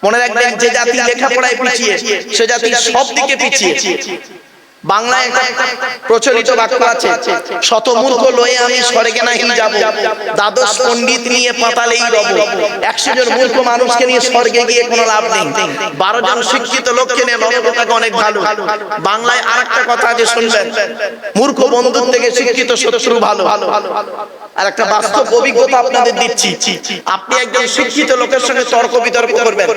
মনে রাখবেন, যে জাতি লেখাপড়ায় পিছিয়ে সে জাতি সব দিকে পিছিয়ে। বাংলায় একটা প্রচলিত বাক্য আছে, শত মূর্খ লয়ে আমি স্বর্গে নাহি যাব, দ্বাদশ পণ্ডিত নিয়ে পাতালেই রব। 100 জন মূর্খ মানুষকে নিয়ে স্বর্গে গিয়ে কোনো লাভ নেই, 12 জন শিক্ষিত লোককে নিয়ে নরকটাকে অনেক ভালো। বাংলায় আরেকটা কথা আছে শুনবেন, মূর্খ বন্ধুর থেকে শিক্ষিত শত্রু ভালো। আর একটা বাস্তব অভিজ্ঞতা আপনাদের দিচ্ছি, আপনি একজন শিক্ষিত লোকের সঙ্গে তর্ক বিতর্ক করবেন।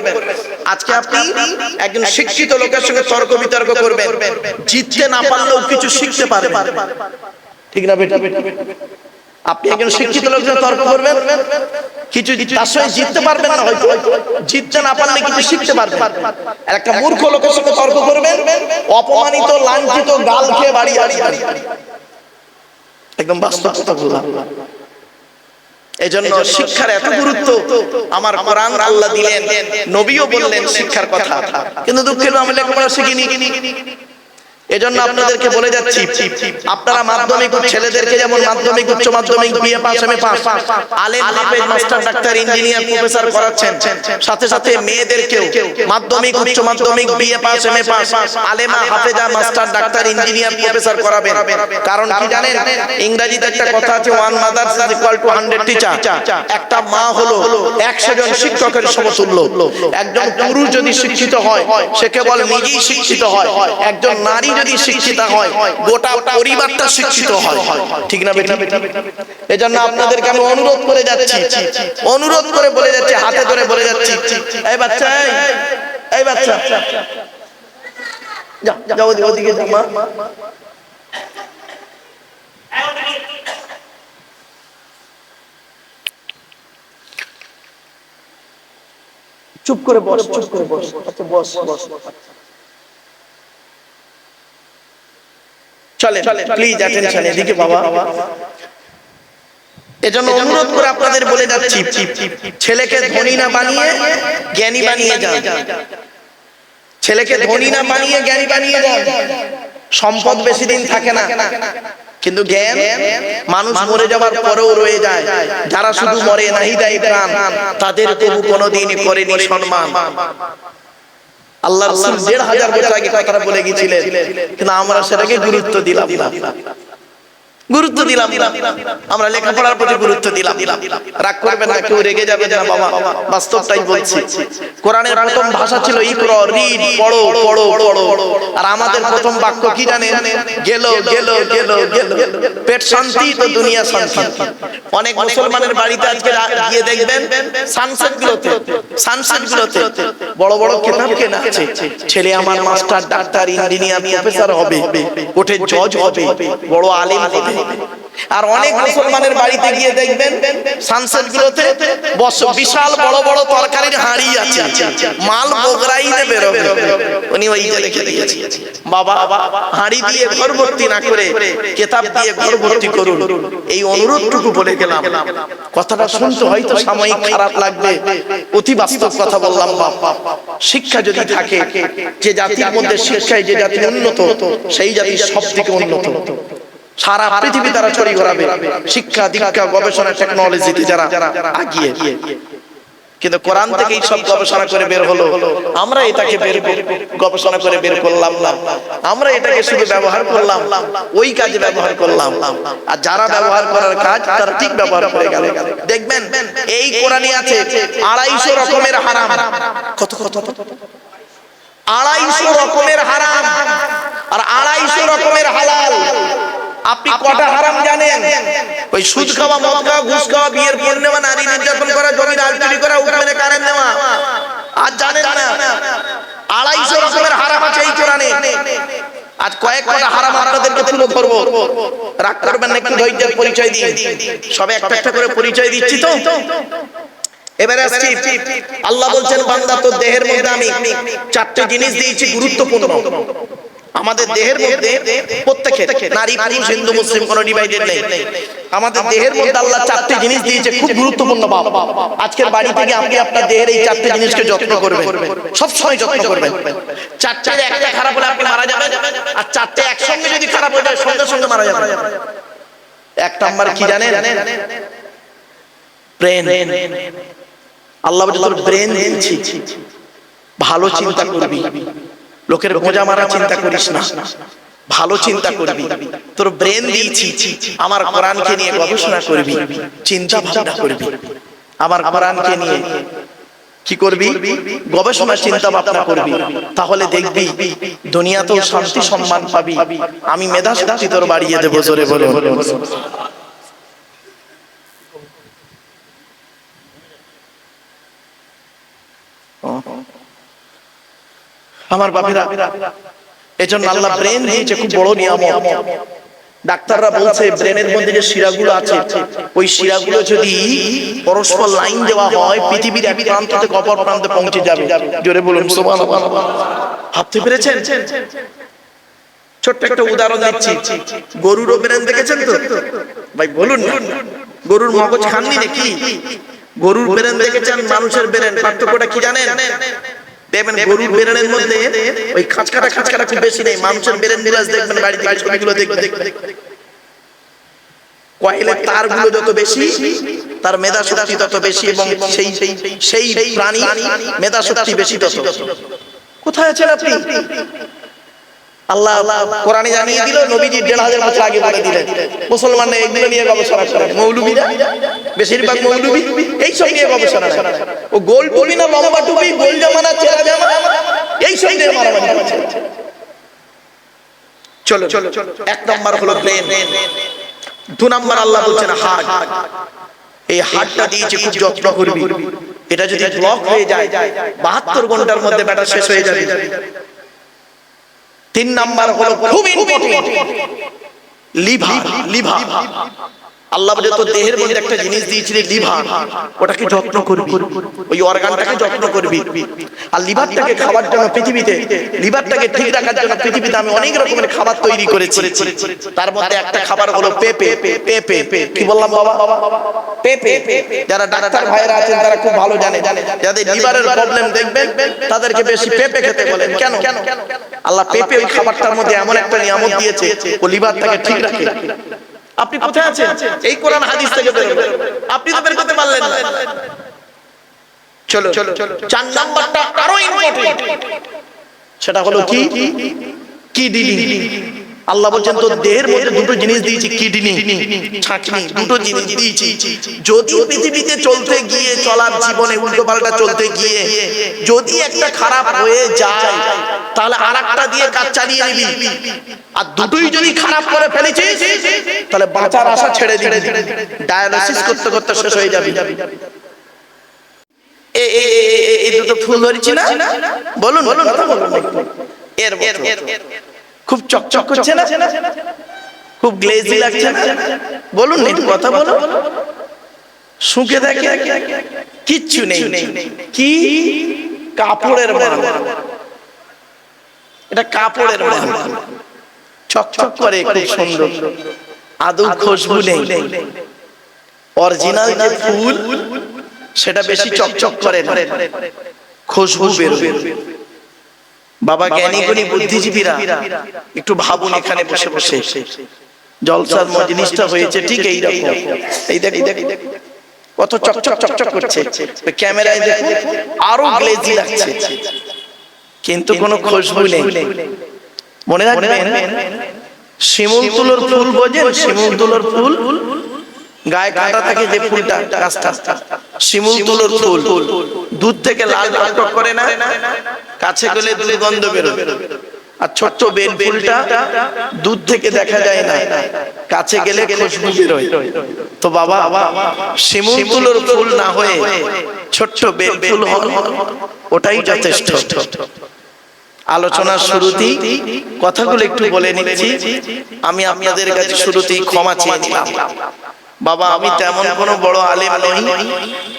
আজকে আপনি একজন শিক্ষিত লোকের সঙ্গে তর্ক বিতর্ক করবেন, জিততে না পারলেও কিছু শিখতে পারবেন, ঠিক না বেটা? আপনি একজন শিক্ষিত লোকের সঙ্গে তর্ক করবেন, কিছু তার সঙ্গে জিততে পারবেন না, হয়তো জিততে না পারলে কিছু শিখতে পারবেন। আর একটা মূর্খ লোকের সঙ্গে তর্ক করবেন, অপমানিত লাঞ্ছিত গাল খেয়ে বাড়ি আসবেন। একদম বাস্তব কথা বললাম। এজন্য শিক্ষার এত গুরুত্ব, আমার কোরআন আল্লাহ দিলেন, নবীও বললেন শিক্ষার কথা, কিন্তু দুঃখের আমরা লেখাপড়া শিখিনি। এজন্য আপনাদেরকে বলে যাচ্ছি, আপনারা মাধ্যমিক ছেলেদেরকে যেমন মাধ্যমিক উচ্চ মাধ্যমিক বিএ পাস এমএ পাস আলেম হাফেজ মাস্টার ডাক্তার ইঞ্জিনিয়ার প্রফেসর করাচ্ছেন, সাথে সাথে মেয়েদেরকেও মাধ্যমিক উচ্চ মাধ্যমিক BA pass MA pass আলেমা হাফেজা master doctor engineer professor করাবেন। কারণ কি জানেন, ইংরেজিতে একটা কথা আছে, one mother is equal to 100 teacher. একটা মা হলো 100 জন শিক্ষকের সমতুল্য। একজন পুরুষ যদি শিক্ষিত হয় সে কেবল নিজেই শিক্ষিত হয়, একজন নারী যদি শিক্ষিত হয় গোটা পরিবারটা শিক্ষিত হয়, ঠিক না বেটা? এজন্য আপনাদেরকে আমি অনুরোধ করে যাচ্ছি, অনুরোধ করে বলে যাচ্ছি, হাতে ধরে বলে যাচ্ছি, এই বাচ্চা, এই বাচ্চা যাও ওদিকে যা, মা চুপ করে বস, চুপ করে বস, আচ্ছা বস বস, চলে প্লিজ অ্যাটেনশন এদিকে বাবা। এজন্য অনুরোধ করে আপনাদের বলে যাচ্ছি, ছেলেকে ধনী না বানিয়ে জ্ঞানী বানিয়ে যান, ছেলেকে ধনী না বানিয়ে জ্ঞানী বানিয়ে যান। সম্পদ বেশি দিন থাকে না, কিন্তু জ্ঞান মানুষ মরে যাওয়ার পরেও রয়ে যায়। যারা শুধু মরে নাহি দেয় প্রাণ, তাদের তবু কোনোদিন করেনি সম্মান। আল্লাহ রাসূল 1500 বছর আগে কথাটা বলে গিয়েছিলেন, কিন্তু আমরা সেটাকে গুরুত্ব দিলাম না, গুরুত্ব দিলাম না, আমরা লেখাপড়ার প্রতি গুরুত্ব দিলাম। রাগ করবে না, কেউ রেগে যাবে না বাবা, বাস্তবটাই বলছি। কোরআনের প্রথম ভাষা ছিল ইকরা, রিড, পড়ো পড়ো পড়ো। আর আমাদের প্রথম বাক্য কি জানেন? গেল গেল গেল গেল, পেট শান্তি তো দুনিয়া শান্তি। অনেক মুসলমানের বাড়িতে আজকে গিয়ে দেখবেন সানসেট গুলোতে বড় বড় কিতাব কেনা আছে, ছেলে আমার মাস্টার ডাক্তার ইঞ্জিনিয়ার প্রফেসর হবে, কোর্টে জজ হবে, বড় আলেম হবে। আর অনেক মুসলমানের বাড়িতে গিয়ে দেখবেন সানসেট গুলোতে বিশাল বড় বড় তরকারির হাঁড়ি আছে, মাল বগরাইতে বেরোবে, উনি ওই যে রেখে দিয়েছে। বাবা হাঁড়ি দিয়ে ঘর ভর্তি না করে কিতাব দিয়ে ঘর ভর্তি করুন, এই অনুরোধটুকু বলে গেলাম। কথাটা শুনতে হয়তো সাময়িক খারাপ লাগবে, অতি বাস্তব কথা বললাম। বাবা শিক্ষা যদি থাকে, যে জাতির মধ্যে শিক্ষায় যে জাতি উন্নত, সেই জাতি সব থেকে উন্নত। সারা পৃথিবী তারা ছড়ি ঘোরাবে শিক্ষা দীক্ষা গবেষণা টেকনোলজিতে যারা আগিয়ে। কিন্তু কোরআন থেকে এই সব গবেষণা করে বের হলো, আমরা এটাকে গবেষণা করে বের করলাম না, আমরা এটাকে শুধু ব্যবহার করলাম, ওই কাজে ব্যবহার করলাম। আর যারা ব্যবহার করার কাজ তারা ঠিক ব্যবহার করে গেল। দেখবেন এই কোরআনে আছে 250 রকমের হারাম। কত কত 250 রকমের হারাম আর 250 রকমের হালাল। আপনি কটা হারাম জানেন? ওই সুদ খাওয়া, মদ খাওয়া, ঘুষ খাওয়া, বিয়ের পর নেওয়া, নারী নির্যাতন করা, জমি রাজনীতি করা, উপরে কারেন্ট নেওয়া, আর জানেন না 250 রকমের হারাম আছে এই কোরআনে। আজ কয়েক কটা হারাম আপনাদেরকে তুলে ধরবো, রাগ করবেন না, একটু ধৈর্যের পরিচয় দিন। সবে একটা একটা করে পরিচয় দিচ্ছি তো। এবারে আসছি, আল্লাহ বলছেন বান্দা তোর দেহের মধ্যে আমি 4টে জিনিস দিয়েছি গুরুত্বপূর্ণ। আমাদের দেহের মধ্যে প্রত্যেকের, নারী পুরুষ হিন্দু মুসলিম কোনো ডিভাইডেড নেই, আমাদের দেহের মধ্যে আল্লাহ 4টে জিনিস দিয়েছে খুব গুরুত্বপূর্ণ। বাবা আজকের বাড়ি থেকে আপনি আপনার দেহের এই 4টে জিনিসকে যত্ন করবেন, সব সময় যত্ন করবেন। 4টের একটা খারাপ হলে আপনি মারা যাবেন, আর 4টে একসঙ্গে যদি খারাপ হয়ে যায় সঙ্গে সঙ্গে মারা যাবেন। এক নাম্বার কি জানেন? ব্রেন। আল্লাহ বলে তোর ব্রেন দিয়েছি, ভালো চিন্তা করবি, লোকের গোঁজা মারা চিন্তা করিস না, ভালো চিন্তা করবি। তোর ব্রেন দিয়েছি, আমার কোরআনকে নিয়ে গবেষণা করবি, চিন্তা ভাবনা করবি। আমার কোরআনকে নিয়ে কি করবি? গবেষণা চিন্তা ভাবনা করবি। তাহলে দেখবি দুনিয়াতেও শান্তি সম্মান পাবি। আমি মেধা শক্তি তোর বাড়িয়ে দেবো। জোরে বলে আমার বাপেরা, এজন্য আল্লাহ ব্রেন দিয়েছে, খুব বড় নিয়ামত। ডাক্তাররা বলছে ব্রেনের মধ্যে যে শিরাগুলো আছে, ওই শিরাগুলো যদি পরস্পর লাইন দেওয়া হয়, পৃথিবীর এক প্রান্ত থেকে অপর প্রান্তে পৌঁছে যাবে। জোরে বলুন সুবহানাল্লাহ। ভাবতে পেরেছেন? ছোট্ট একটা উদাহরণ দিচ্ছি। গরুর ব্রেন দেখেছেন তো ভাই? বলুন না, গরুর মগজ খাননি নাকি? গরুর ব্রেন দেখেছেন, মানুষের ব্রেন, পার্থক্যটা কি জানেন? দেখবেন গরুর ব্রেনের মধ্যে ওই খাঁচকাটা খুব বেশি নেই। মানুষের ব্রেন গুলো দেখবেন, বাড়িতে ছবিগুলো দেখবেন, কয়েলের তারগুলো যত বেশি, তার মেধা শক্তি তত বেশি, এবং সেই প্রাণী মেধা শক্তি বেশি তত। কোথায় আছেন আপনি? আল্লাহ কোরআনে জানিয়ে দিল, নবীজি ১৫০০ বছর আগে বলে দিলেন। মুসলমানরা এগুলো নিয়ে গবেষণা করে, মৌলবীরা, বেশিরভাগ মৌলবী এইসব নিয়ে গবেষণা করে। ও গোল টুপি না লম্বা টুপি, গোল জামা না চেরা জামা, এইসব নিয়ে মারামারি করছে। চলো, এক নাম্বার হলো ব্রেন। ২ নাম্বার আল্লাহ বলছেন হার্ট। এই হার্টটা দিয়েছে, খুব যত্ন করবি। এটা যদি ব্লক হয়ে যায়, ৭২ ঘন্টার মধ্যে ব্যাটা শেষ হয়ে যাবে। ৩ নাম্বার হলো খুব ইম্পর্টেন্ট, লিভার। আল্লাহ বলে তোর দেহের মধ্যে একটা জিনিস দিয়েছিলেন লিভার, ওটাকে যত্ন করবি, ওই অর্গানটাকে যত্ন করবি। আর লিভারটাকে খাবার জন্য পৃথিবীতে, লিভারটাকে ঠিক রাখার জন্য পৃথিবীতে আমি অনেক রকমের খাবার তৈরি করেছি। তার মধ্যে একটা খাবার হলো পেঁপে। কি বললাম বাবা? পেঁপে। যারা ডাক্তার ভাইরা আছেন তারা খুব ভালো জানে, যাদের লিভারের প্রবলেম দেখবেন তাদেরকে বেশি পেঁপে খেতে বলেন। কেন? আল্লাহ পেঁপে ওই খাবারটার মধ্যে এমন একটা নিয়ামত দিয়েছে, ও লিভারটাকে ঠিক রাখে। আপনি কোথায় আছেন? এই কোরআন হাদিস থেকে বেরোবেন, আপনি তো বের করতে পারলেন না। চলো, ৪ নাম্বারটা আরো ইম্পর্টেন্ট, সেটা হলো কি? কিডনি। আল্লাহ বলছেন তোর দেহের মধ্যে 2টো জিনিস দিয়েছি, কিডনি, ছাঁকনি, 2টো জিনিস দিয়েছি। যদি পৃথিবীতে চলতে গিয়ে, চলার জীবনে উল্টো পাল্টা চলতে গিয়ে যদি একটা খারাপ হয়ে যায়, তাহলে আরেকটা দিয়ে কাজ চালিয়ে নিবি। আর দুটোই যদি খারাপ করে ফেলেছিস, তাহলে বাঁচার আশা ছেড়ে দিবি, ডায়ালিসিস করতে করতে শেষ হয়ে যাবি। এই দুটো ফুল ধরেছি না? বলুন, এর খুব চকচক করছে না? খুব গ্লেজি লাগছে না? বলুন, একটু কথা বলো। শুকে দেখে কিচ্ছু নেই। কি? কাপড়ের মাল। এটা কাপড়ের মাল, চকচক করে, খুব সুন্দর, আদৌ খুশবু নেই। অরিজিনাল যে ফুল সেটা বেশি চকচক করে না, খুশবু বেরোবে। বাবা জ্ঞানী গুণী বুদ্ধিজীবীরা একটু ভাবুন, এখানে বসে বসে জলসার মজলিসটা হয়েছে ঠিক এই রকম। এই দেখো কত চকচক করছে, ক্যামেরায় দেখো আরো গ্লেজি লাগছে, কিন্তু কোনো খুশবু নেই। মনে রাখবেন, শিমুল তুলোর ফুল বোঝেন? শিমুল তুলোর ফুল গায়ে কাটা থাকে যে ফুলটা, গাছটা, শিমুল তুলোর ফুল দুধ থেকে লাল টকটক করে না, কাছে গেলে দুর্গন্ধ বেরোয়। আর ছোট্ট বেল ফুলটা দুধ থেকে দেখা যায় না, কাছে গেলে খুশবু বেরোয়। তো বাবা, শিমুল তুলোর ফুল না হয়ে ছোট্ট বেল ফুল হল, ওটাই যথেষ্ট। আলোচনার শুরুতেই কথাগুলো একটু বলে নিচ্ছি। আমি আপনাদের কাছে শুরুতেই ক্ষমা চেয়ে নিলাম। বাবা, আমি তেমন কোনো বড় আলেম নই,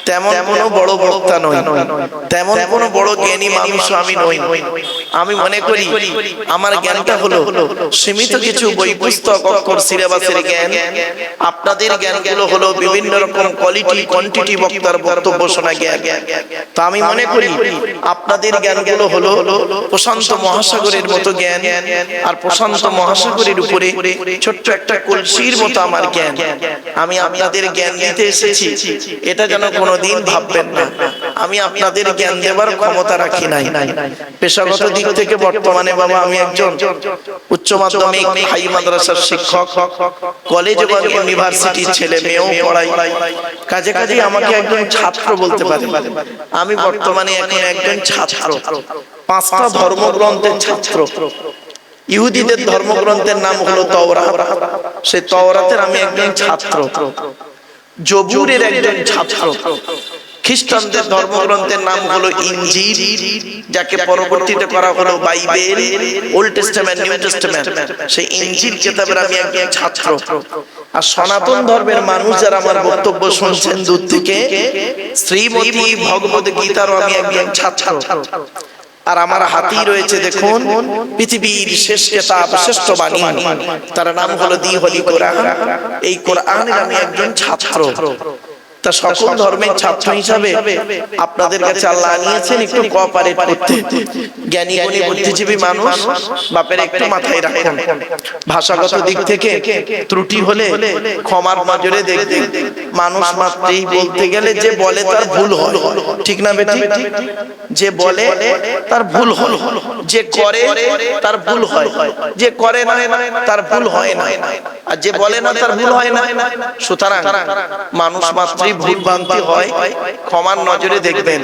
তেমন কোনো বড় বক্তা নই, তেমন কোনো বড় জ্ঞানী মানুষ আমি নই। আমি মনে করি আমার জ্ঞানটা হলো সীমিত কিছু বই পুস্তক অক্ষর সিলেবাসের জ্ঞান, আপনাদের জ্ঞানগুলো হলো বিভিন্ন রকম কোয়ালিটি কোয়ান্টিটি বক্তার বক্তব্য শোনা জ্ঞান। তো আমি মনে করি আপনাদের জ্ঞানগুলো হলো প্রশান্ত মহাসাগরের মতো জ্ঞান, আর প্রশান্ত মহাসাগরের উপরে ছোট্ট একটা কলসির মতো আমার জ্ঞান। আমি আপনাদের জ্ঞান দিতে এসেছি, এটা যেন কোনোদিন ভাববেন না আমি আপনাদের জ্ঞান দেবার ক্ষমতা রাখি নাই। পেশাগত দিক থেকে বর্তমানে বাবা আমি একজন উচ্চ মাধ্যমিক হাই মাদ্রাসার শিক্ষক, কলেজ এবং ইউনিভার্সিটির ছেলে মেয়েও পড়াই, কাজে কাজে আমাকে একজন ছাত্র বলতে পারে। আমি বর্তমানে এখন একজন ছাত্র, 5টা ধর্মগ্রন্থের ছাত্র। ইহুদিদের ধর্মগ্রন্থের নাম হলো তাওরাত, সেই তাওরাতের আমি একজন ছাত্র। জবুরের একজন ছাত্র। খ্রিস্টানদের ধর্মগ্রন্থের নাম হলো ইনজিল, যাকে পরবর্তীতে করা হলো Bible, old testament new testament. সেই ইনজিল কিতাবের আমি একজন ছাত্র। আর সনাতন ধর্মের মানুষ যারা আমার বক্তব্য শুনছেন দূর থেকে, শ্রীমতী ভগবদ গীতারও আমি একজন ছাত্র। আর আমার হাতেই রয়েছে দেখুন পৃথিবীর শেষ কিতাব, শ্রেষ্ঠ বাণী, তার নাম হলো দি হোলি কোরআন। এই কোরআনের আমি একজন ছাত্র। তা সকল ধর্মের ছাত্র হিসাবে আপনাদের কাছে আল্লাহ নিয়েছেন একটু কোঅপারেট করতে। জ্ঞানী গুণী বুদ্ধিজীবী মানুষ বাপের একটু মাথায় রাখুন। ভাষাগত দিক থেকে ত্রুটি হলে ক্ষমার নজরে দেখবেন। মানুষ মাত্রই বলতে গেলে যে বলে তার ভুল হয়, ঠিক না বেটি? যে বলে তার ভুল হয়, যে করে তার ভুল হয়, যে করে না তার ভুল হয় না, আর যে বলে না তার ভুল হয় না। সুতরাং মানুষ মাত্রই ভুল ভ্রান্তি হয়, ক্ষমার নজরে দেখবেন।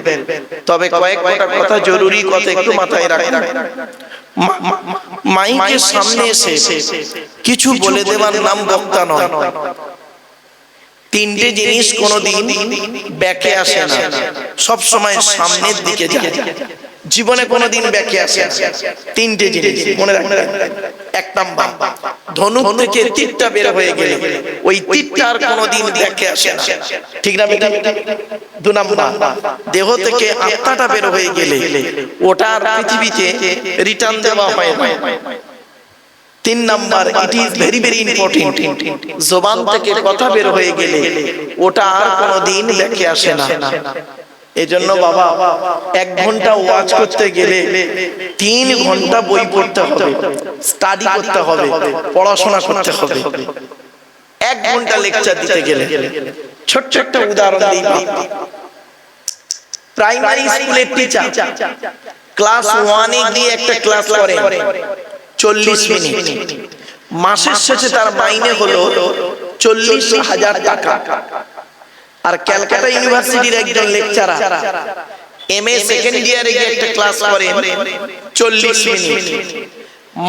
তবে কয়েকটা কথা জরুরি কথা একটু মাথায় রাখুন। মাইকের সামনে এসে কিছু বলে দেওয়ার নাম বক্তা নয়। 3টে জিনিস কোনোদিন ব্যাকে আসে না, সব সময় সামনের দিকে যায়। জীবনে কোনোদিন ব্যাকে আসে না। 3টে জিনিস মনে রাখবেন। 1 নাম্বার, ধনুক থেকে তীরটা বের হয়ে গেলে ওই তীরটা আর কোনোদিন ব্যাকে আসে না, ঠিক না বেটা? 2 নাম্বার, দেহ থেকে আত্মাটা বের হয়ে গেলে ওটা আর পৃথিবীতে রিটার্ন দেওয়া হয় না। 3 number, it is very very important, জবান থেকে কথা বের হয়ে গেলে ওটা আর কোনোদিন ব্যাকে আসে না। এজন্য বাবা 1 ঘন্টা ওয়াজ করতে গেলে 3 ঘন্টা বই পড়তে হবে, স্টাডি করতে হবে, পড়াশোনা করতে হবে। 1 ঘন্টা লেকচার দিতে গেলে ছোট্ট একটা উদাহরণ দিই। প্রাইমারি স্কুলের টিচার ক্লাস 1 এ গিয়ে একটা ক্লাস করে 40 মিনিট, মাসের শেষে তার মাইনে হলো 40,000 টাকা। আর ক্যালকাটা ইউনিভার্সিটির একজন লেকচারার এমএ সেকেন্ড ইয়ারে গিয়ে একটা ক্লাস করে 40 মিনিট,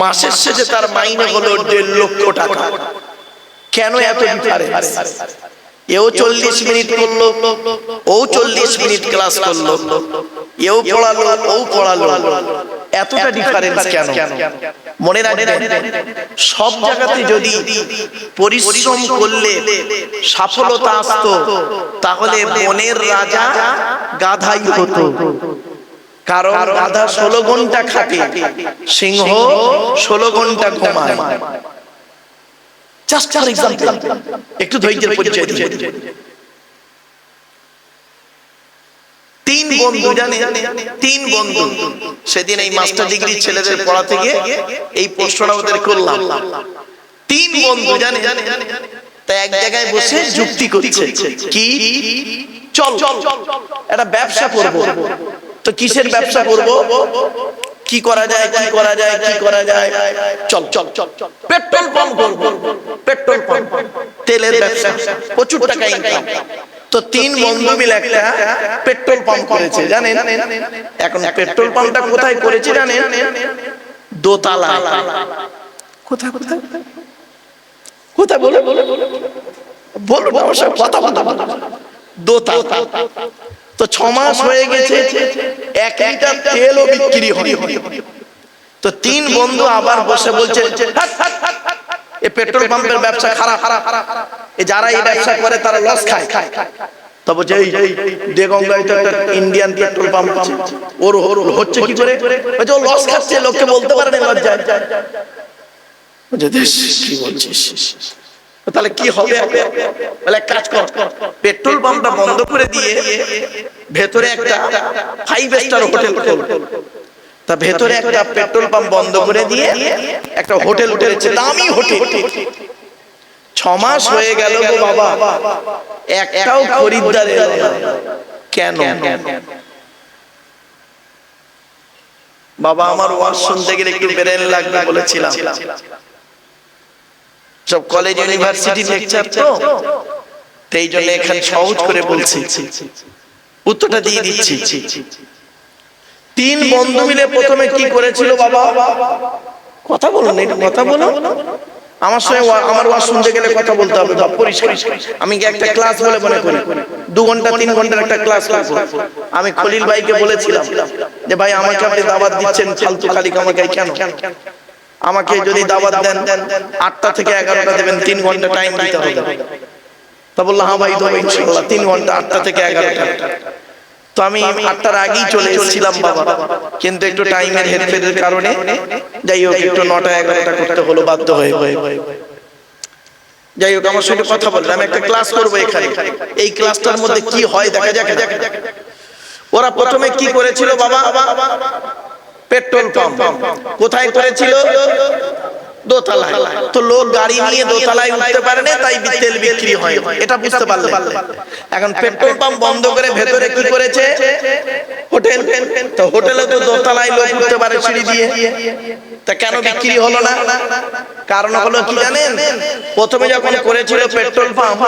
মাসের শেষে তার মাইনে হলো 1.5 লক্ষ টাকা। কেন এত ডিফারেন্স? এও 40 মিনিট করলো, ও 40 মিনিট ক্লাস করলো, এও পড়ালো, ও পড়ালো, এতটা ডিফারেন্স কেন? মনে রাখবেন, সব জায়গাতে যদি পরিশ্রম করলে সফলতা আসতো, তাহলে বনের রাজা গাধাই হতো। কারণ গাধা 16 ঘন্টা খাটে, সিংহ 16 ঘন্টা ঘুমায়। জাস্ট ফর এক্সাম্পল, একটু ধৈর্যের পরিচয় দিই। 3 বন্ধু জানে, 3 বন্ধু সেদিন এই মাস্টার ডিগ্রি ছেলেদের পড়া থেকে এই প্রশ্নটা ওদের করলাম। 3 বন্ধু জানে, তা এক জায়গায় বসে যুক্তি করছে কি, চল একটা ব্যবসা করব। তো কিসের ব্যবসা করব? কি করা যায়, কি করা যায়, কি করা যায়? চল চল চল, পেট্রোল পাম্প করব। পেট্রোল পাম্প, তেলের ব্যবসা, প্রচুর টাকা ইনকাম। তো 3 বন্ধু মিলে একটা পেট্রোল পাম্প করেছে, জানেন? এখন পেট্রোল পাম্পটা কোথায় করেছে জানেন? দোতলায়। কোথায় কোথায় কোথায় বলে বলো না, সব কথা কথা দোতলা। তো 6 মাস হয়ে গেছে, 1 লিটার তেলও বিক্রি হয়। তো 3 বন্ধু আবার বসে বলছে, এই পেট্রোল পাম্পের ব্যবসা খারাপ, যারা এই ব্যবসা করে তারা লস খায়। তবে যেই দেগঙ্গায় তো একটা ইন্ডিয়ান পেট্রোল পাম্প আছে, ওর হচ্ছে কি করে, বলছে ও লস খাচ্ছে, লোককে বলতে পারে না লজ্জায়। কি বলছিস, তাহলে কি হবে? বলে কাজ কর, পেট্রোল পাম্পটা বন্ধ করে দিয়ে ভেতরে একটা 5 স্টার হোটেল খোল। তা ভেতরে একটা পেট্রোল পাম্প বন্ধ করে দিয়ে একটা হোটেল উঠেছে, দামি হোটেল। 6 মাস হয়ে গেল গো বাবা, একটাও খরিদ্দার এলো না। কেন? বাবা আমার ওয়াজ শুনতে গেলে একটু ব্রেন লাগবে বলেছিলাম, সব কলেজ ইউনিভার্সিটি লেকচার তো, এই জন্য এখানে সহজ করে বলছি, উত্তরটা দিয়ে দিচ্ছি। 3 বন্ধু মিলে প্রথমে কি করেছিল বাবা? কথা বলুন, একটু কথা বলুন। আমার সঙ্গে আমার ওয়াজ শুনতে গেলে কথা বলতে হবে পরিষ্কার। আমি একটা ক্লাস বলে মনে করি, 2 ঘন্টা 3 ঘন্টার একটা ক্লাস করব। আমি খলিল ভাইকে বলেছিলাম যে ভাই আমাকে আপনি দাওয়াত দিচ্ছেন ফালতু খালি কামাই কেন? আমাকে যদি দাওয়াত দেন 8টা থেকে 11টা দেবেন, 3 ঘন্টা টাইম দিতে হবে। তা বললাম হ্যাঁ ভাই দেবো ইনশাআল্লাহ, 3 ঘন্টা 8টা থেকে 11টা। তো আমি 8টার আগেই চলে এসেছিলাম বাবা, কিন্তু একটু টাইমের হেরফেরের কারণে যাই হোক একটু 9টা 11টা করতে হলো বাধ্য হয়ে। যাই হোক আমার সঙ্গে কথা বললাম, আমি একটা ক্লাস করবো এখানে, এই ক্লাসটার মধ্যে কি হয় দেখা যাক। ওরা প্রথমে কি করেছিল বাবা? পেট্রোল পাম্প কোথায় করেছিল? দোতলায়। তো লোক গাড়ি নিয়ে দোতলায় উঠতে পারে না, তাই তেল বিক্রি হয়, এটা বুঝতে পারলে। এখন পেট্রোল পাম্প বন্ধ করে ভেতরে কি করেছে? হোটেল। তো হোটেলে তো দোতলায় লোক উঠতে পারে সিঁড়ি দিয়ে, তা কেন বিক্রি হলো না? কারণ হলো কি জানেন? প্রথমে যখন করেছিল পেট্রোল পাম্প,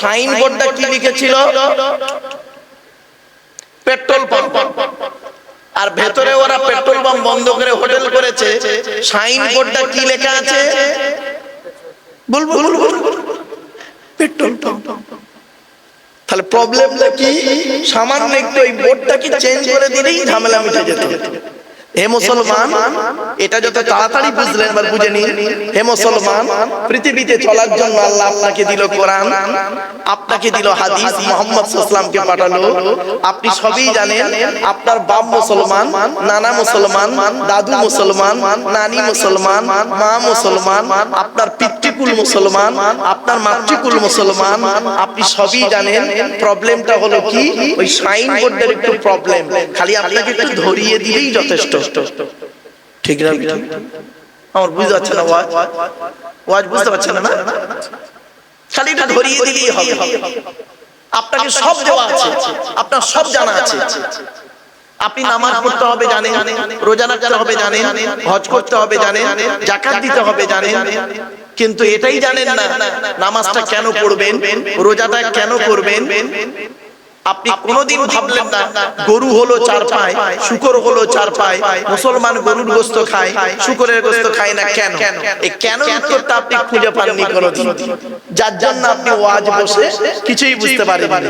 সাইনবোর্ডটা কি লিখেছিল? Petrol pump. আর ভেতরে ওরা পেট্রোল পাম্প বন্ধ করে হোটেল করেছে, সাইনবোর্ডটা কি লেখা আছে? বলবো পেট্রোল পাম্প। তাহলে প্রবলেমটা কি? সামান্য একটু ওই বোর্ডটা কি চেঞ্জ করে দিলেই ঝামেলা মিটে যেত। হে মুসলমান, এটা যত তাড়াতাড়ি বুঝলেন এবার বুঝে নিন। হে মুসলমান, পৃথিবীতে চলার জন্য আল্লাহ আপনাকে দিল কোরআন, আপনাকে দিল হাদিস, মুহাম্মদ সাল্লাল্লাহু আলাইহি ওয়াসাল্লামকে পাঠালো। আপনি সবই জানেন, আপনার বাপ মুসলমান, নানা মুসলমান, দাদু মুসলমান, নানি মুসলমান, মা মুসলমান, আপনার পিতৃকুল মুসলমান, আপনার মাতৃকুল মুসলমান, আপনি সবই জানেন। প্রবলেমটা হলো কি? ওই সাইনবোর্ডের একটু প্রবলেম, খালি আপনাকে একটু ধরিয়ে দিলেই যথেষ্ট। ঠিক না? আমার বুঝতে পারছে না, ওয়াজ বুঝতে পারছে না? খালি একটু ধরিয়ে দিলেই হবে। আপনাকে সব দেওয়া আছে, আপনার সব জানা আছে। আপনি নামাজ পড়তে হবে জানেন, রোজা রাখতে হবে জানেন, হজ করতে হবে জানেন, যাকাত দিতে হবে জানেন, কিন্তু এটাই জানেন না নামাজটা কেন পড়বেন, রোজাটা কেন করবেন। আপনি কোনোদিন ভাবলেন না গরু হলো 4 পায়, শূকর হলো 4 পায়, মুসলমান গরুর গোশত খায়, শূকরের গোশত খায় না কেন? এই কেন উত্তরটা আপনি খুঁজে পাননি কোনোদিন, যার জন্য আপনি ওয়াজ বসে কিছুই বুঝতে পারেননি।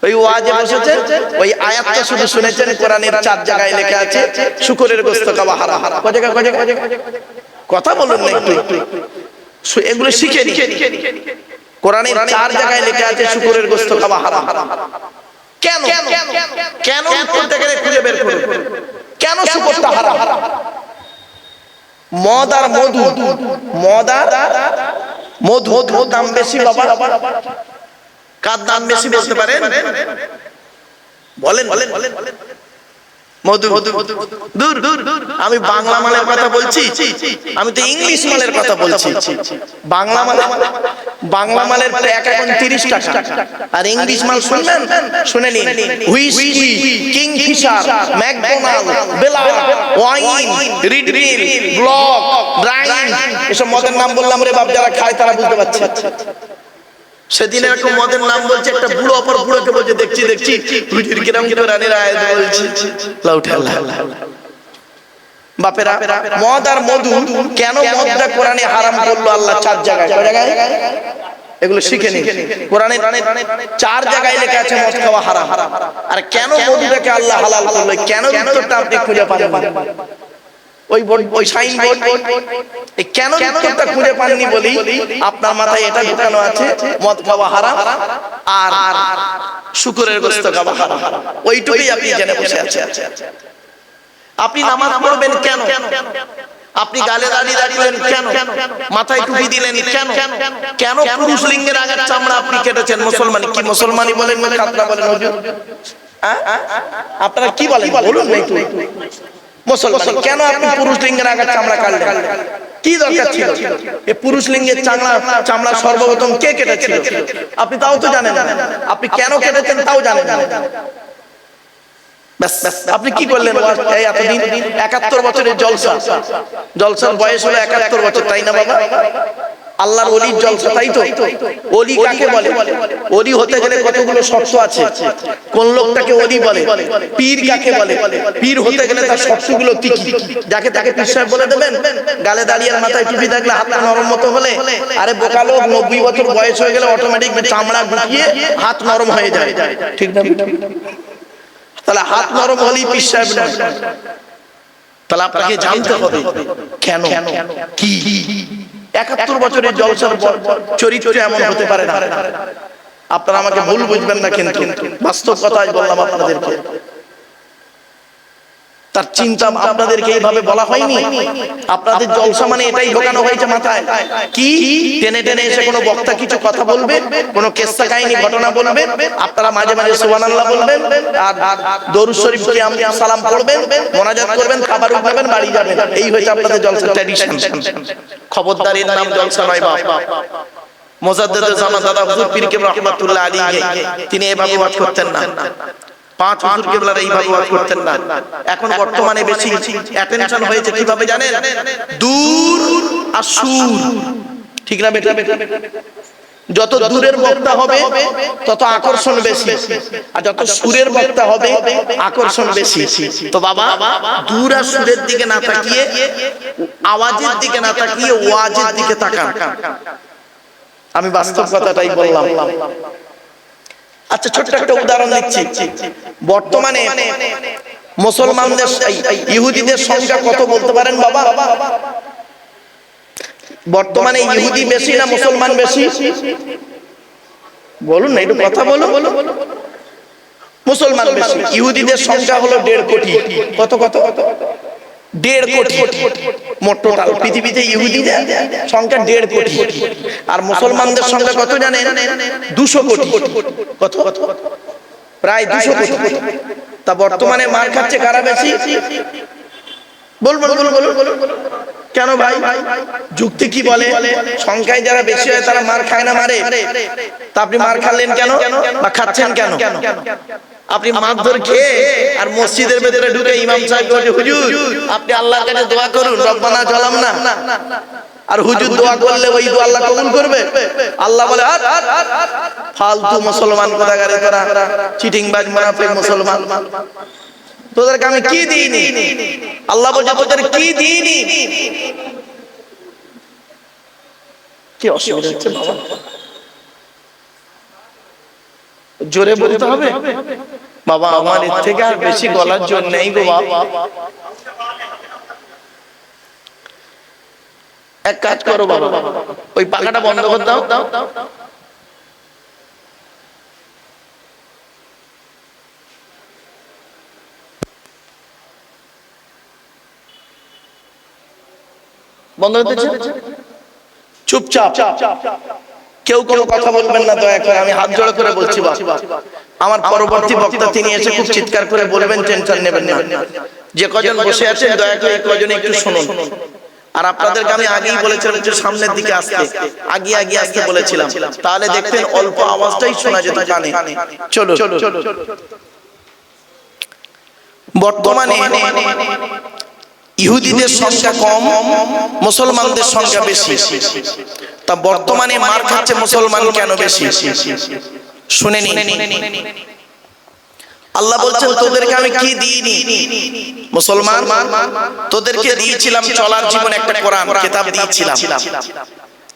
ওই ওয়াজে বসেছে, ওই আয়াতটা শুধু শুনেছেন, কোরআনের 4 জায়গায় লেখা আছে শূকরের গোশত খাওয়া হারাম। কথা বলুন না একটু, এগুলো শিখে নি। কোরআনের 4 জায়গায় লেখা আছে শূকরের গোশত খাওয়া হারাম। কেন? কেন উত্তরটা খুঁজে বের করুন, কেন শূকরটা হারাম? মদ আর মধু, মধুর দাম বেশি বাবা। কার দাম বেশি বলতে পারেন? বলেন। মধু। দূর, আমি বাংলা মালের কথা বলছি, আমি তো ইংলিশ মালের কথা বলছি। বাংলা মালের প্যাক এখন 30 টাকা, আর ইংলিশ মাল শুনবেন, শুনে নিন। হুইস্কি, কিংফিশার, ম্যাকডোনাল্ড, বেলা, ওয়াইন, রিড মিল, ব্লক, ড্রাইন, এসব মদের নাম বললাম রে বাপ, যারা খায় তারা বুঝতে পারছে। সেদিন এরকম মদের নাম বলছে, একটা বুড়ো অপর বুড়োকে বলছে দেখছি হুজুর কিরম কোরআনের আয়াত বলছে। বাপেরা, মদ আর মধু কেন মদটা কোরআনে হারাম করলো আল্লাহ 4 জায়গায়? এগুলো শিখে নিন। কোরআনে 4 জায়গায় লেখা আছে মদ খাওয়া হারাম। আর কেন মধুটাকে আল্লাহ হালাল করলো, কেন উত্তরটা আপনি খুঁজে পাবেন? ওই সাইনবোর্ড কেন উত্তরটা খুঁজে পাননি বলি আপনার মাথায় এটা ঢোকানো আছে মদ খাওয়া হারাম আর শুকরের গোশত খাওয়া হারাম, ওইটুকুই আপনি জেনে বসে আছেন। আপনি নামাজ পড়বেন কেন, আপনি গালে দাড়ি দিলেন কেন, মাথায় টুপি দিলেন কেন, কেন পুরুষ লিঙ্গের আগের চামড়া আপনি কেটেছেন? মুসলমান কি মুসলমানি বলেন না খাতরা বলেন হুজুর? আপনারা কি বলেন বলুন না একটু। মুসলমান কেন আপনি পুরুষ লিঙ্গের আগের চামড়া কাটলেন? কি দরকার ছিল? এই পুরুষ লিঙ্গের চামড়া সর্বপ্রথম কে কেটেছিল? আপনি তাও তো জানেন না। আপনি কেন কেটেছেন তাও জানেন না। আপনি কি করলেন এই এতদিন? 71 বছরের জলসার বয়স হলো 71 বছর, তাই না বাবা? আল্লাহর ওলির জলসা, তাই তো? ওলি কাকে বলে? ওলি হতে গেলে কতগুলো শর্ত আছে। কোন লোকটাকে ওলি বলে? পীর কাকে বলে? পীর হতে গেলে তার শর্তগুলো কি কি? যাকে তাকে পীর সাহেব বলে দেবেন? গালে দাঁড়িয়ে মাথায় টুপি থাকলে হাতটা নরম মতো হলে? আরে বোকা লোক, 90 বছর বয়স হয়ে গেলে অটোমেটিক চামড়া গুটিয়ে হাত নরম হয়ে যায়, ঠিক না? তাহলে হাত নরম হলেই পীর সাহেব নয়। তাহলে আপনাকে জানতে হবে কেন, কি 71 বছরের জলসার চরিত্র এমন হতে পারে না। আপনারা আমাকে ভুল বুঝবেন না, কিন্তু বাস্তব কথাই বললাম আপনাদেরকে। তার চিন্তা আপনাদেরকে এইভাবে বলা হয়নি। আপনাদের জলসা মানে এটাই ঢোকানো হয়েছে মাথায়। কি টেনে টেনে এসে কোনো বক্তা কিছু কথা বলবে, কোনো কেসা কাহিনী ঘটনা বলবে, আপনারা মাঝে মাঝে সুবহানাল্লাহ বলবেন আর দরুদ শরীফ কি আমরা সালাম পড়বেন, মোনাজাত করবেন, খাবার উঠাবেন, বাড়ি যাবেন। এই হয়েছে আপনাদের জলসা ট্র্যাডিশন। খবরদারির নাম জলসা নয় বাপ। মুজাদ্দিদ জামান দাদা হুজুর পীর কেবলা রাহমাতুল্লাহ আলাইহি তিনি এভাবে ওয়াজ করতেন না। 5 হুজুর কেবলার এইভাবে ওয়াজ করতেন না। এখন বর্তমানে বেশি অ্যাটেনশন হয়েছে কিভাবে জানেন? দূর আর সুর, ঠিক না বেটা? যত দূরের বক্তা হবে তত আকর্ষণ বেশি, আর যত সুরের বক্তা হবে আকর্ষণ বেশি। তো বাবা, দূর আর সুরের দিকে না তাকিয়ে, আওয়াজের দিকে না তাকিয়ে ওয়াজের দিকে তাকান। আমি বাস্তব কথাটাই বললাম। আচ্ছা, ছোট্ট একটা উদাহরণ দিচ্ছি। বর্তমানে মুসলমানদের ইহুদিদের সংখ্যা কত বলতে পারেন বাবা? বর্তমানে ইহুদি বেশি না মুসলমান বেশি? বলুন না, একটু কথা বলুন। মুসলমান বেশি। ইহুদিদের সংখ্যা হলো 1.5 কোটি। কত কত? 1.5 কোটি। মোট টোটাল পৃথিবীতে ইহুদিদের সংখ্যা 1.5 কোটি। আর মুসলমানদের সংখ্যা কত জানেন? 200 কোটি। কত? প্রায় 200 কোটি। তা বর্তমানে মার খাচ্ছে কারা বেশি? বলুন। কেন ভাই? যুক্তি কি বলে? সংখ্যায় যারা বেশি হয় তারা মার খায় না মারে? তা আপনি মার খাচ্ছেন কেন বা খাচ্ছেন কেন? আপনি মারধর খেয়ে আর মসজিদের ভেতরে ঢুকে ইমাম সাহেব বলে, হুজুর আপনি আল্লাহর কাছে দোয়া করুন, রব্বানা জালামনা। আর হুজুর দোয়া করলে ওই দোয়া আল্লাহ কবুল করবে? আল্লাহ বলে ফালতু মুসলমান কোথাকারে তোরা, চিটিংবাজ মুনাফিক মুসলমান, তোদেরকে আমি কি দিইনি? আল্লাহ বলে তোদের কি দিইনি? কি অসুবিধা হচ্ছে বাবা? জোরে বলতে হবে বাবা। আমার এর থেকে আর বেশি গলার জোর নেই গো বাবা। এক কাজ করো বাবা, ওই পাখাটা বন্ধ করে দাও। বন্ধ হতেছে? চুপচাপ, কেউ কোনো কথা বলবেন না দয়া করে। আমি হাত জোড়া করে বলছি বাবা, আমার পরবর্তী বক্তা তিনি এসে খুব চিৎকার করে বলবেন, টেনশন নেবেন না। যে কজন বসে আছেন দয়া করে কজনে একটু শুনুন। আর আপনাদেরকে আমি আগেই বলেছিলাম একটু সামনের দিকে আসতে, আগে আসতে বলেছিলাম, তাহলে দেখতেন অল্প আওয়াজটাই শোনা যেত কানে। চলো। বর্তমানে ইহুদিদের সংখ্যা কম, মুসলমানদের সংখ্যা বেশি। তা বর্তমানে মার খাচ্ছে মুসলমান কেন বেশি? শুনে নিন। আল্লাহ বলছেন তোদেরকে আমি কি দিইনি? মুসলমান, তোদেরকে দিয়েছিলাম চলার জীবন একটা কোরআন কিতাব দিয়েছিলাম।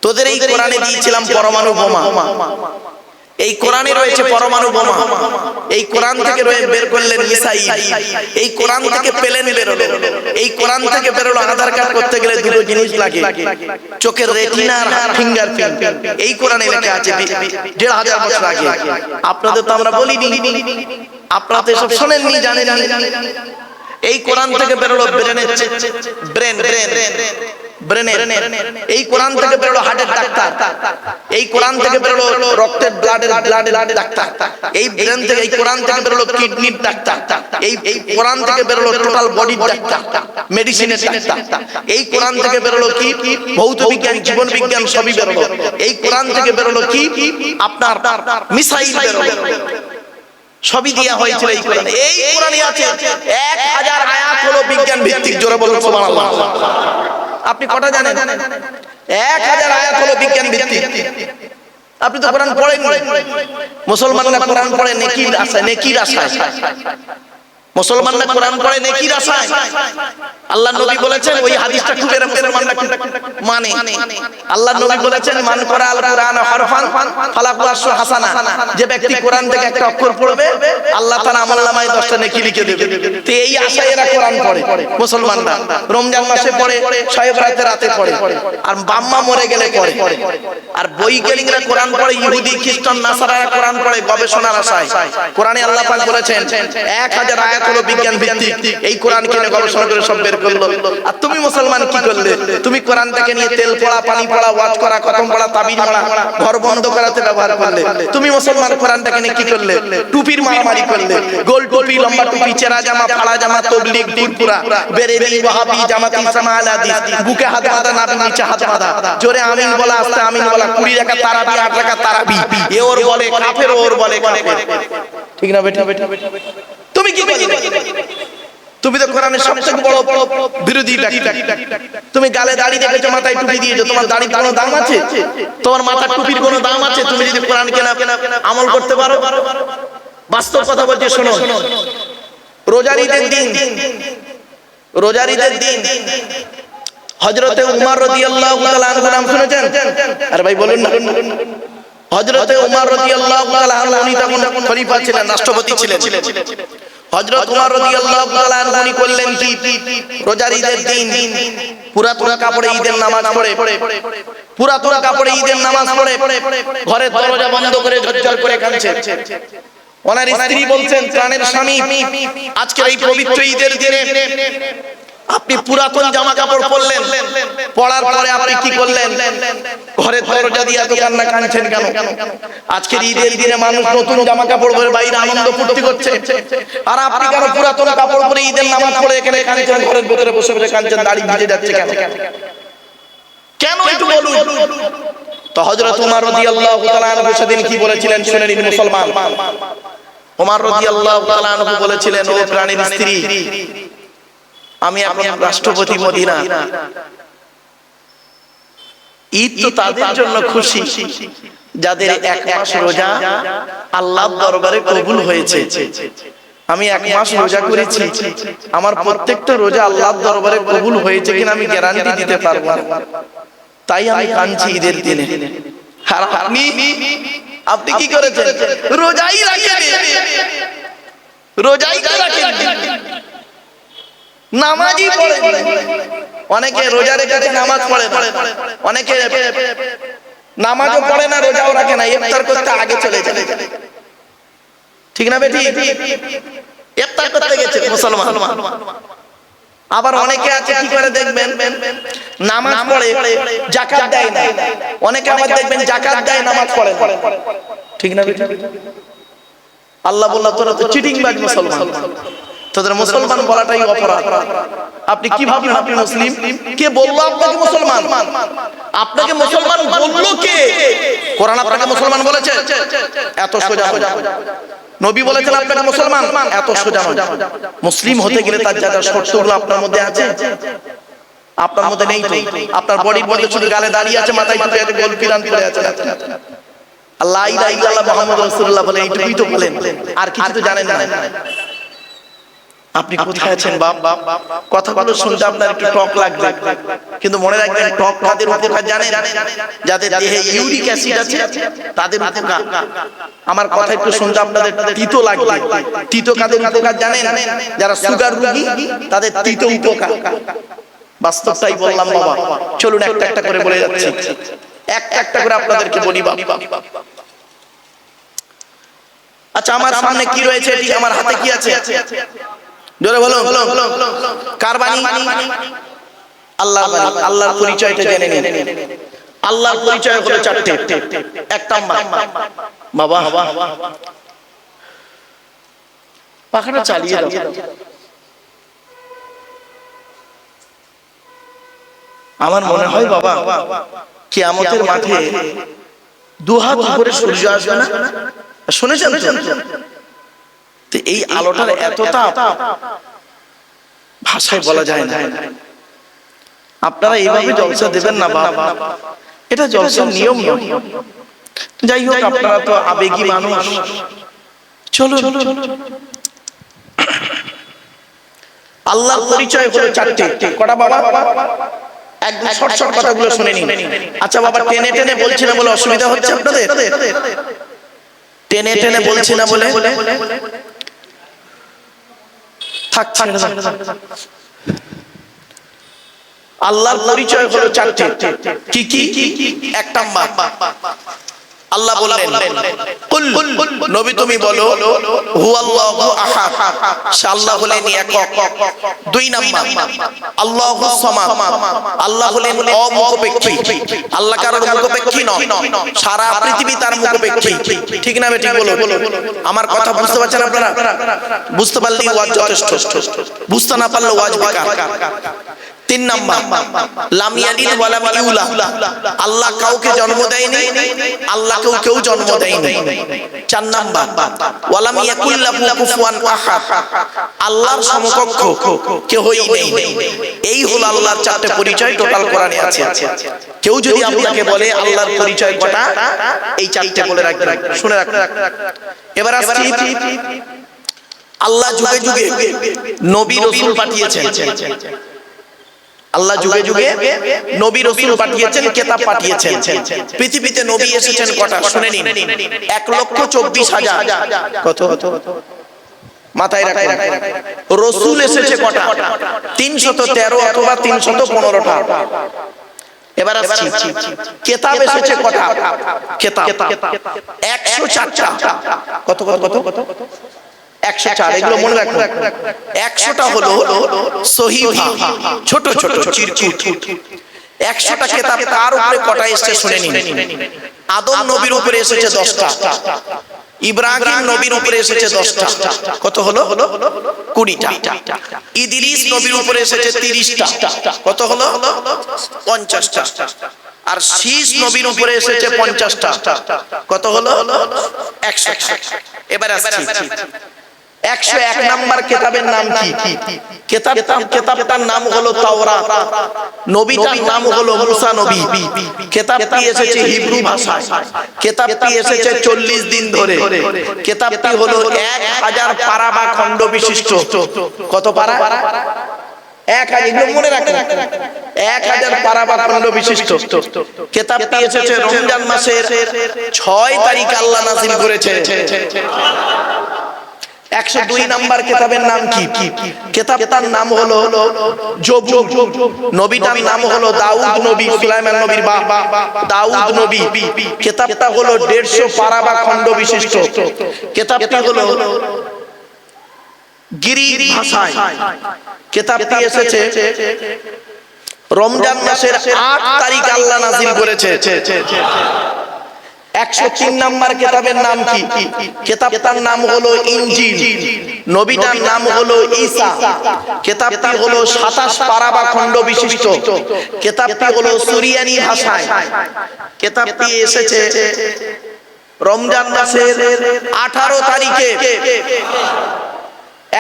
তোদের এই কোরআনে দিয়েছিলাম পরমাণু বোমা। এই কোরআনে রয়েছে পরমাণু বোমা, এই কোরআন থেকে বের করলেন মিসাইল, এই কোরআন থেকে প্লেন বেরোলো, এই কোরআন থেকে বেরোলো আধার কার্ড করতে গেলে দুটো জিনিস লাগে, চোখের রেটিনা আর ফিঙ্গারপ্রিন্ট। এই কোরআনে লেখা আছে ১,৫০০ বছর আগে। আপনাদের তো আমরা বলিনি, আপনারা তো এসব শোনেননি, জানেননি। এই কোরআন থেকে বেরোলো ব্রেনের, এই কোরআন থেকে বেরোলো হার্টের ডাক্তার, এই কোরআন থেকে বেরোলো রক্তের ব্লাডের ডাক্তার, এই ব্রেন থেকে, এই কোরআন থেকে বেরোলো কিডনির ডাক্তার, এই কোরআন থেকে বেরোলো টোটাল বডির ডাক্তার, মেডিসিনের ডাক্তার, এই কোরআন থেকে বেরোলো কি ভৌত বিজ্ঞান, জীবন বিজ্ঞান সবই বেরোলো। এই কোরআন থেকে বেরোলো কি আপনার মিসাইল বেরোলো, সবই দেয়া হয়েছিল এই কোরআনে। এই কোরআনে আছে ১,০০০ আয়াত হলো বিজ্ঞান ভিত্তিক। জোরে বলুন সুবহানাল্লাহ। আপনি কটা জানেন? ১,০০০ আয়াত হলো বিজ্ঞান ভিত্তিক। আপনি তো কোরআন পড়েন, মুসলমানরা কোরআন পড়ে নেকির আশায়, নেকির আশায়। মুসলমানরা কোরআন পড়ে নেকির আশায়। আল্লাহ নবী বলেছেন, ওই হাদিসটা খুব এর মুসলমানরা মানে, আল্লাহ নবী বলেছেন মান করা আল কুরআন হরফান ফালাহু আশরু হাসানা, যে ব্যক্তি কোরআন থেকে একটা অক্ষর পড়বে আল্লাহ তাআলা আমলনামায় 10টা নেকি লিখে দেবে। তো এই আশায় এরা কোরআন পড়ে মুসলমানরা। রমজান মাসে পড়ে, শবে বরাতে রাতে পড়ে, আর বাম্মা মরে গেলে পড়ে। আর বৈজ্ঞানিকরা কোরআন পড়ে, ইহুদি খ্রিস্টান নাসারারা কোরআন পড়ে গবেষণার আশায়। কোরআনে আল্লাহ পাক বলেছেন ১,০০০ আয়াত হলো বিজ্ঞান ভিত্তিক। এই কোরআন কিনে গবেষণা করে সব বের করলো। আর তুমি মুসলমান কি করলে? তুমি কোরআনটাকে নিয়ে তেল পড়া, পানি পড়া, ওয়াজ করা, খতম পড়া, তাবিজ পড়া, ঘর বন্ধ করাতে ব্যবহার করলে। তুমি মুসলমান কোরআনটাকে নিয়ে কি করলে? টুপির মারামারি করলে, গোল টুপি, লম্বা টুপি, চেরা জামা, ফাড়া জামা, তবলিগ, ফুরফুরা, বেরেলি, ওয়াহাবি, জামাতি ইসলাম, আহলে হাদিস, বুকে হাত বাঁধা, নাভির নিচে হাত বাঁধা, জোরে আমিন বলা, আস্তে আমিন বলা, 20 রাকাত তারাবি, 8 রাকাত তারাবি, এ ওর বলে কাফের, ওর বলে কাফের। ঠিক না বেটা? তুমি কি করলে? তুমি তো কোরআনের সবথেকে বড় বিরোধী ব্যক্তি। তুমি গালে দাড়ি রেখেছো, মাথায় টুপি দিয়েছো, তোমার দাড়ির কোনো দাম আছে? তোমার মাথার টুপির কোনো দাম আছে? তুমি যদি কোরআনকে না আমল করতে পারো? বাস্তব কথা বলছি, শোনো। রোজার ঈদের দিন হযরতে উমর রাদিয়াল্লাহু তাআলা আনহু নাম শুনেছেন? আরে ভাই বলুন না। হযরতে উমর রাদিয়াল্লাহু তাআলা আনহু উনি তখন খলিফা ছিলেন, রাষ্ট্রপতি ছিলেন। হযরত উমর রাদিয়াল্লাহু তাআলা আনহু উনি করলেন কি, রোজার ঈদের দিন পুরাতন কাপড়ে ঈদের নামাজ পড়ে, পুরাতন কাপড়ে ঈদের নামাজ পড়ে ঘরের দরজা বন্ধ করে ঝরঝর করে কাঁদছে। ওনার স্ত্রী বলছেন, প্রাণের স্বামী, আজকের এই পবিত্র ঈদের দিনে আপনি পুরাতন জামা কাপড় পরলেন, পরার পরে আপনি কি করলেন? ঘরে দরজা দিয়ে এত কান্না কাঁদছেন কেন? আজকের ঈদের দিনে মানুষ নতুন জামা কাপড় পরে বাইরে আনন্দ ফুর্তি করছে, আর আপনি কেন পুরাতন কাপড় পরে ঈদের নামাজ পড়ে এখানে কাঁদছেন, ঘরের ভিতরে বসে বসে কাঁদছেন, দাড়ি ভিজে যাচ্ছে কেন? কেন একটু বলুন তো। হযরত উমর রাদিয়াল্লাহু তাআলা আনহু সেদিন কি বলেছিলেন শুনে নিন মুসলমান। উমর রাদিয়াল্লাহু তাআলা আনহু বলেছিলেন, ও প্রাণের স্ত্রী, আমি এখন রাষ্ট্রপতি মদিনা, ঈদ তো তাদের জন্য খুশি যাদের 1 মাস রোজা আল্লাহর দরবারে কবুল হয়েছে। আমি 1 মাস রোজা করেছি, আমার প্রত্যেকটা রোজা আল্লাহর দরবারে কবুল হয়েছে কিনা আমি গ্যারান্টি দিতে পারবো না, তাই আমি কাঁদছি ঈদের দিনে। আর আপনি কি করেছেন? রোজাই রাখেন, রোজাই রাখেন, নামাজই পড়ে। অনেকে রোজা রেখে নামাজ পড়ে না, অনেকে নামাজও পড়ে না, রোজাও রাখে না, ইফতার করতে আগে চলে যায়। ঠিক না বেটি? ইফতার করতে গেছে মুসলমান। আবার অনেকে আছে কি করে দেখবেন, নামাজ পড়ে যাকাত দেয় না। অনেকে আবার দেখবেন যাকাত দেয়, নামাজ পড়ে না। ঠিক না বেটি? আল্লাহ বলল, তোরা তো চিটিংবাজ মুসলমান, তোদের মুসলমান বলাটাই অপরাধ। আপনি কি ভাবেন আপনি মুসলিম? কে বললো আপনাকে মুসলমান? আপনাকে মুসলমান বললো কে? কোরআন আপনাকে মুসলমান বলেছে? এত সোজা নবী বলেছেন আপনাকে মুসলমান, এত সোজা নয়। মুসলিম হতে গেলে তার যা শর্তগুলো আপনার মধ্যে আছে, আপনার মধ্যে নেই তো। আপনার বডির মধ্যে শুধু গালে দাঁড়িয়ে আছে, মাথায় টুপি আছে, গোল পিরান পরে আছে। লা ইলাহা ইল্লাল্লাহ মুহাম্মাদুর রাসূলুল্লাহ বলে এইটুকুই তো বলেন, আর কিছু তো জানেন না। আপনি কোথায় আছেন বাপ? কথাগুলো শুনতে আপনার একটু টক লাগবে, কিন্তু মনে রাখবেন টক কাদের উপকার জানেন? যাদের দেহে ইউরিক অ্যাসিড আছে তাদের উপকার। আমার কথা একটু শুনতে আপনাদের তিতো লাগবে। তিতো কাদের উপকার জানেন? যারা সুগার রোগী তাদের তিতো উপকার। বাস্তবটাই বললাম বাবা, চলুন একটা একটা করে বলে যাচ্ছি, একটা একটা করে আপনাদেরকে বলি বাবা। আচ্ছা, আমার সামনে কি রয়েছে? এটি আমার হাতে কি আছে? জোরে বলো। কার বাণী? আল্লাহর বাণী। আল্লাহর পরিচয়টা জেনে নিন। আল্লাহর পরিচয় হলো চারটে। এক নাম্বার, বাবা পাখাটা চালিয়ে দাও। আমার মনে হয় বাবা, কিয়ামতের মাঠে দুহাত উপরে সূর্য আসবে না? শুনেছেন তো? এই আলোটার এত তাপ ভাষায় বলা যায় না। আপনারা এইভাবে জলসা দেবেন না বাবা, এটা জলসার নিয়ম নয়। যাই হোক, আপনারা তো আবেগী মানুষ, চলো। আল্লাহর পরিচয় হলো চারটে। কটা বাবা? একদম শর্ট শর্ট কথাগুলো শুনে নিন। আচ্ছা বাবা, টেনে টেনে বলছি না বলে অসুবিধা হচ্ছে আপনাদের? টেনে টেনে বলছি না বলে থাকছে না। আল্লাহর পরিচয় হলো চারটে। কি কি? এক নাম্বার, আল্লাহ বললেন, কুল নবী তুমি বলো, হুয়াল্লাহু আহাদ, সে আল্লাহ হলেন একক। দুই নাম্বার, আল্লাহুস সামাদ, আল্লাহ হলেন অমুখপেক্ষী। আল্লাহ কারোর মুখপেক্ষী নয়, সারা পৃথিবী তার মুখপেক্ষী। ঠিক না বেঠিক বলো? আমার কথা বুঝতে পারছেন আপনারা? বুঝতে পারলেই ওয়াজ যথেষ্ট, বুঝতে না পারলে ওয়াজ বেকার। তিন নাম্বার, লাম ইয়ালিদ ওয়া লাম ইউলাদ, আল্লাহ কাউকে জন্ম দেয়নি, আল্লাহকেও কেউ জন্ম দেয়নি। চার নাম্বার, ওয়া লাম ইয়াকুল লাহু কুফুয়ান আহাদ, আল্লাহর সমকক্ষ কেউই নেই। এই হলো আল্লাহর চারটি পরিচয়, টোটাল কোরআনে আছে। কেউ যদি আপনাকে বলে আল্লাহর পরিচয় কটা, এই চারটি বলে রাখবেন, শুনে রাখুন। এবার আসছি, আল্লাহ যুগে যুগে নবী রাসূল পাঠিয়েছেন। আল্লাহ যুগে যুগে নবী রাসূল পাঠিয়েছেন, কিতাব পাঠিয়েছেন। পৃথিবীতে নবী এসেছেন কটা শুনে নিন? 1,24,000। কত? মাথায় রাখুন। রাসূল এসেছে কটা? 313 অথবা 315টা। এবার আসছি, কিতাব এসেছে কটা? কিতাব 104টা। কত কত কত? 104। এগুলো মনে রাখুন। 100টা হলো সহিফা, ছোট ছোট চিরকুট। 100টা কিতাব কার উপরে কটা এসেছে শুনে নিন। আদম নবীর উপরে এসেছে 10টা, ইব্রাহিম নবীর উপরে এসেছে 10টা। কত হলো? 20টা। ইদ্রিস নবীর উপরে এসেছে 30টা। কত হলো? 50টা। আর শীস নবীর উপরে এসেছে 50টা। কত হলো? 100টা। এবার আসছি, 101 নাম্বার কিতাবের নাম কি? কিতাবটার নাম হলো তাওরাত। নবীটার নাম হলো মুসা নবী। কিতাবটি এসেছে হিব্রু ভাষায়। কিতাবটি এসেছে 40 দিন ধরে। কিতাবটি হলো 1000 পারা বা খণ্ড বিশিষ্ট। কত পারা? 1000। এগুলো মনে রাখুন, 1000 পারা বা খণ্ড বিশিষ্ট। কিতাবটি এসেছে রমজান মাসের 6 তারিখ আল্লাহ নাযিল করেছে। 102 নাম্বার কিতাবের নাম কি? কিতাবটার নাম হলো জবুর। নবীটার নাম হলো দাউদ নবী, সুলাইমান নবীর বাপ দাউদ নবী। কিতাবটা হলো 150 পারা বা খণ্ড বিশিষ্ট। কিতাবটি হলো গ্রিক ভাষায়। কিতাবটি এসেছে রমজান মাসের 8 তারিখ আল্লাহ নাযিল করেছে। 103 নাম্বার কিতাবের নাম কি? কিতাবটার নাম হলো ইনজিল। নবীটার নাম হলো ঈসা। কিতাবটি হলো 27 পারা বা খণ্ড বিশিষ্ট। কিতাবটি হলো সুরিয়ানি ভাষায়। কিতাবটি এসেছে রমজান মাসের 18 তারিখে।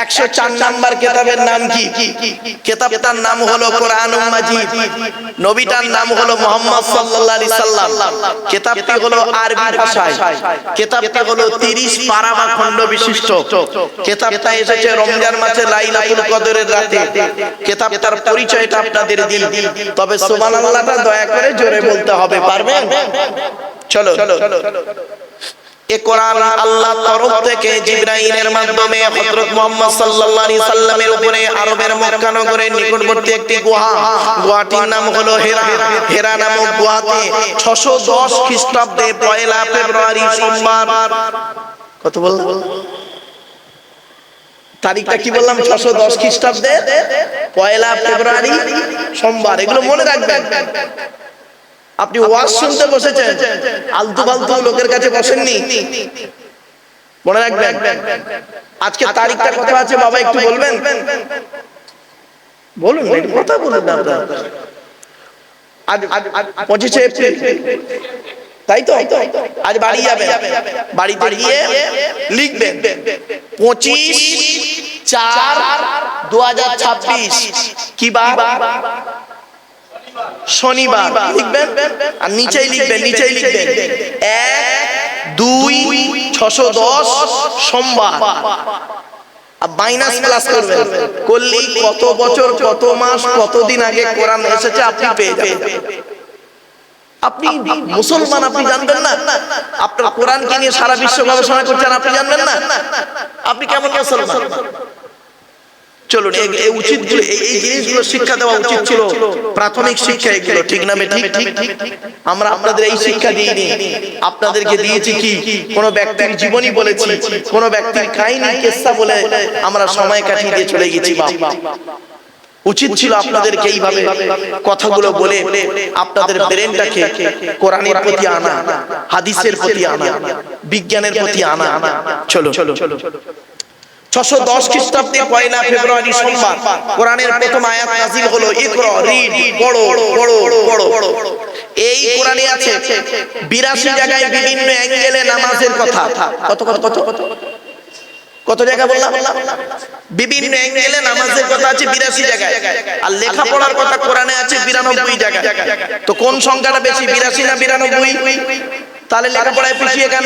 104 নাম্বার কিতাবের নাম কি? কিতাবটার নাম হলো কোরআনুল মাজিদ। নবীটার নাম হলো মুহাম্মদ সাল্লাল্লাহু আলাইহি সাল্লাম। কিতাবটি হলো আরবি ভাষায়। কিতাবটি হলো 30 পারা বা খণ্ড বিশিষ্ট। কিতাবটা এসেছে রমজান মাসে লাইলাতুল কদরের রাতে। কিতাবটার পরিচয়টা আপনাদের দিই, তবে সুবহানাল্লাহটা দয়া করে জোরে বলতে হবে, পারবেন? চলো। এ কোরআন আল্লাহর তরফ থেকে জিবরাইলের মাধ্যমে হযরত মুহাম্মদ সাল্লাল্লাহু আলাইহি সাল্লামের উপরে আরবের মক্কা নগরের নিকটবর্তী একটি গুহাটির নাম হলো হেরা। হেরা নামক গুহাতে 610 খ্রিস্টাব্দে 1 ফেব্রুয়ারি সোমবার, কত বললাম তারিখটা কি বললাম? 610 খ্রিস্টাব্দে 1 ফেব্রুয়ারি সোমবার। এগুলো মনে রাখবেন। আপনি ওয়াজ শুনতে বসেছেন, আলতু ফালতু লোকের কাছে বসেননি, মনে রাখবেন। আজকে তারিখটা কত আছে বাবা একটু বলবেন? বলুন, একটু কথা বলুন না আপনারা। আজ 25 এপ্রিল, তাই তো? আজ বাড়ি যাবেন, বাড়িতে গিয়ে লিখবেন 25/4/2026 কি বার? শনিবার লিখবেন। আর নিচেই লিখবেন 1-2-610 সোমবার। আর মাইনাস প্লাস করবেন, করলেই কত বছর, কত মাস, কতদিন আগে কোরআন এসেছে আপনি পেয়ে যাবেন। আপনি মুসলমান, আপনি জানবেন না? আপনার কোরআনকে নিয়ে সারা বিশ্ব গবেষণা করছেন, আপনি জানবেন না? আপনি কেমন মুসলমান? চলুন, এই উচিত, এই জিনিসগুলো শিক্ষা দেওয়া উচিত ছিল, প্রাথমিক শিক্ষা এগুলো, ঠিক না বে? ঠিক। আমরা আপনাদের এই শিক্ষা দিইনি, আপনাদেরকে দিয়েছি কি? কোন ব্যক্তির জীবনী বলেছি, কোন ব্যক্তির কাহিনী কিসসা বলে আমরা সময় কাটিয়ে দিয়ে চলে গেছি। উচিত ছিল আপনাদেরকে এইভাবে কথাগুলো বলে আপনাদের ব্রেনটাকে কোরআনের প্রতি আনা, হাদিসের প্রতি আনা, বিজ্ঞানের প্রতি আনা। চলো। 610 খ্রিস্টাব্দে 1 ফেব্রুয়ারি সোমবার কোরআনের প্রথম আয়াত নাযিল হলো, ইকরা, রিড, পড়ো। এই কোরআনে আছে 82 জায়গায় বিভিন্ন অ্যাঙ্গেলে নামাজের কথা। কত জায়গা বললাম? বিভিন্ন অ্যাঙ্গেলে নামাজের কথা আছে 82 জায়গায়। আর লেখাপড়ার কথা কোরআনে আছে 92 জায়গায়। তো কোন সংখ্যাটা বেশি, 82 না 92? তাহলে লেখাপড়ায় পিছিয়ে কেন?